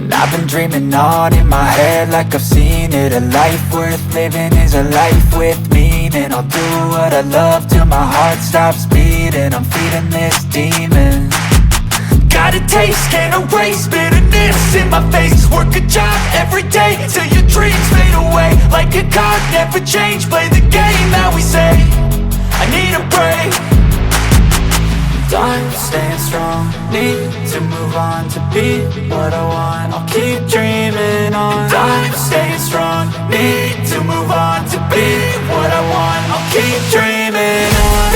And I've been dreaming on in my head like I've seen it. A life worth living is a life with meaning. I'll do what I love till my heart stops beating. I'm feeding this demon. Got a taste, can't erase bitterness in my face. Work a job every day till your dreams fade away. Like a card, never change, play the game that we say. I need a break. I'm staying strong, need to move on to be what I want. I'll keep dreaming on. I'm staying strong, need to move on to be what I want. I'll keep dreaming on.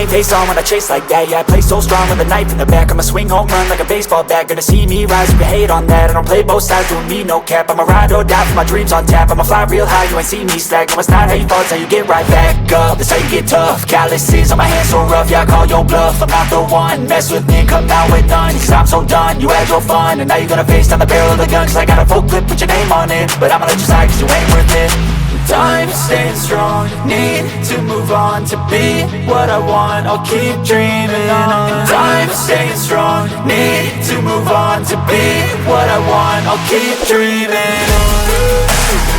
Face on when I chase like that. Yeah, I play so strong with a knife in the back. I'ma swing home run like a baseball bat. Gonna see me rise if you hate on that. I don't play both sides, doing me no cap. I'ma ride or die for my dreams on tap. I'ma fly real high, you ain't see me slack. No, it's not how you fall, it's how you get right back up. That's how you get tough. Calluses on my hands so rough, yeah, I call your bluff. I'm not the one, mess with me, come out with none. Cause I'm so done, you had your fun. And now you're gonna face down the barrel of the gun. Cause I got a full clip, put your name on it. But I'ma let you slide cause you ain't worth it. I'm staying strong, need to move on to be what I want. I'll keep dreaming on. I'm staying strong, need to move on to be what I want. I'll keep dreaming on.